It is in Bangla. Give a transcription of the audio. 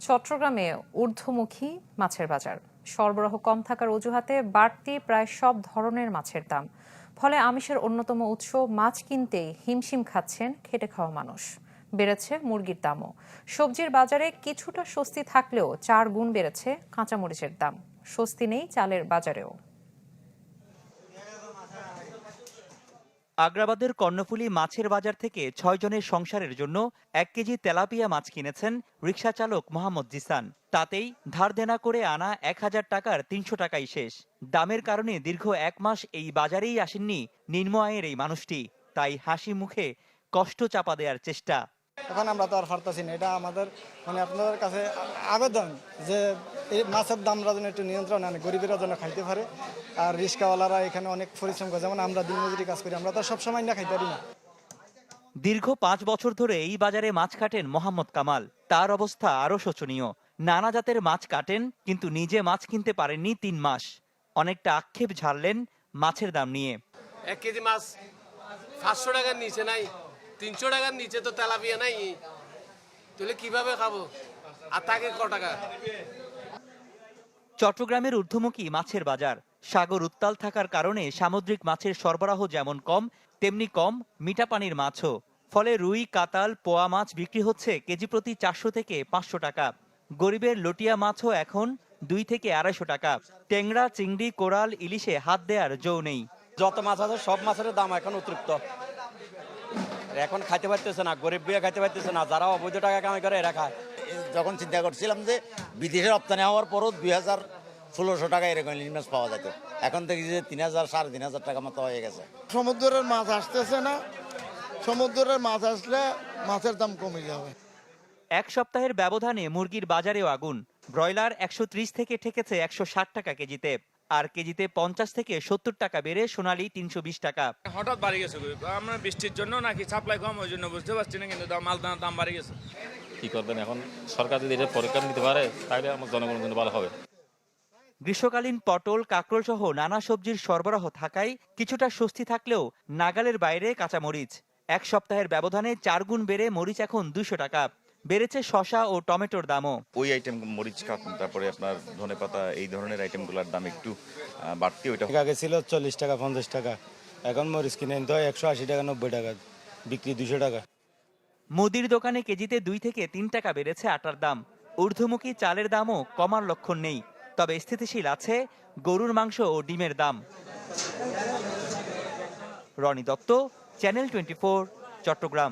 চট্টগ্রামে ঊর্ধ্বমুখী মাছের বাজার। সরবরাহ কম থাকার অজুহাতে বাড়তি প্রায় সব ধরনের মাছের দাম। ফলে আমিষের অন্যতম উৎস মাছ কিনতেই হিমশিম খাচ্ছেন খেটে খাওয়া মানুষ। বেড়েছে মুরগির দামও। সবজির বাজারে কিছুটা স্বস্তি থাকলেও 4 গুণ বেড়েছে কাঁচামরিচের দাম। স্বস্তি নেই চালের বাজারেও। আগ্রাবাদের কর্ণফুলী মাছের বাজার থেকে 6 জনের সংসারের জন্য 1 কেজি তেলাপিয়া মাছ কিনেছেন রিকশা চালক মোহাম্মদ জিসান। তাতেই ধার দেনা করে আনা 1000 টাকার 300 টাকাই শেষ। দামের কারণে দীর্ঘ 1 মাস এই বাজারেই আসেননি নিম্ন আয়ের এই মানুষটি। তাই হাসি মুখে কষ্ট চাপা দেওয়ার চেষ্টা। এখন আমরা তো আর পারতাছি না, এটা আমাদের আপনাদের কাছে আবেদন যে এই মাছের দামরা যেন একটু নিয়ন্ত্রণ আনে, গরিবেরা যেন খাইতে পারে। আর রিক্সাওয়ালারা এখানে অনেক পরিশ্রম করে, যেমন আমরা দিনমজুরি কাজ করি, আমরা তো সবসময় না খাইতে পারি না। দীর্ঘ 5 বছর ধরে এই বাজারে মাছ কাটেন মোহাম্মদ কামাল। তার অবস্থা আরও শোচনীয়। নানা জাতের মাছ কাটেন, কিন্তু নিজে মাছ কিনতে পারেননি 3 মাস। অনেকটা আক্ষেপ ঝাড়লেন মাছের দাম নিয়ে। 1 কেজি মাছ 500 টাকার নিচে নাই, 300 টাকার নিচে তো তেলাপিয়া নাই, তাহলে কিভাবে খাবো? আর তাকে ক টাকা? চট্টগ্রামের ঊর্ধ্বমুখী মাছের বাজার। সাগর উত্তাল থাকার কারণে সামুদ্রিক মাছের সরবরাহ যেমন কম, তেমনি কম মিঠা পানির মাছও। ফলে রুই, কাতাল, পোয়া মাছ বিক্রি হচ্ছে কেজি প্রতি 400 থেকে 500 টাকা। গরিবের লটিয়া মাছও এখন 2 থেকে 250 টাকা। টেংরা, চিংড়ি, কোরাল, ইলিশে হাত দেওয়ার জো নেই। যত মাছ আছে সব মাছের দাম এখন অতিরিক্ত। এখন খাইতে পারতেছে না, গরিব বিয়ে খাইতে পারতেছে না, যারা অবৈধ টাকা কামাই করে এরা খায়। যখন চিন্তা করছিলাম যে বিদেশে রপ্তানি হওয়ার পরও 2016 টাকা এরকম ইলিশ মাছ পাওয়া যেত, এখন দেখি যে 3000 3500 টাকা মতো হয়ে গেছে। সমুদ্রের মাছ আসতেছে না, সমুদ্রের মাছ আসলে মাছের দাম কমে যাবে। 1 সপ্তাহের ব্যবধানে মুরগির বাজারেও আগুন। ব্রয়লার 130 থেকে ঠেকেছে 160 টাকা কেজিতে, আর কেজিতে 50 থেকে 70 টাকা বেড়ে সোনালী 320 টাকা। হঠাৎ বাড়ি গেছে, আমরা বৃষ্টির জন্য নাকি সাপ্লাই কম, ওই জন্য বুঝতে পারছি না, কিন্তু মালদার দাম বাড়ি গেছে। কি করবেন এখন? সরকার যদি এটা পরীক্ষা নিতে পারে তাহলে আমার জনগণের জন্য ভালো হবে। গ্রীষ্মকালীন পটল, কাঁকরোল সহ নানা সবজির সরবরাহ থাকায় কিছুটা স্বস্তি থাকলেও নাগালের বাইরে কাঁচামরিচ। 1 সপ্তাহের ব্যবধানে 4 গুণ বেড়ে মরিচ এখন 200 টাকা। বেড়েছে শসা ও টমেটোর দামও। ওই আইটেম মরিচ, তারপরে আপনার ধনেপাতা, এই ধরনের আইটেমগুলোর দাম একটু বাড়তি। ওইটা আগে ছিল 40 টাকা 50 টাকা, এখন মরিচ কিনে নিতে হয় 180 টাকা 90 টাকা, বিক্রি 200 টাকা। মুদির দোকানে কেজিতে 2 থেকে 3 টাকা বেড়েছে আটার দাম। ঊর্ধ্বমুখী চালের দামও কমার লক্ষণ নেই। তবে স্থিতিশীল আছে গরুর মাংস ও ডিমের দাম। রনি দত্ত, চ্যানেল 24, চট্টগ্রাম।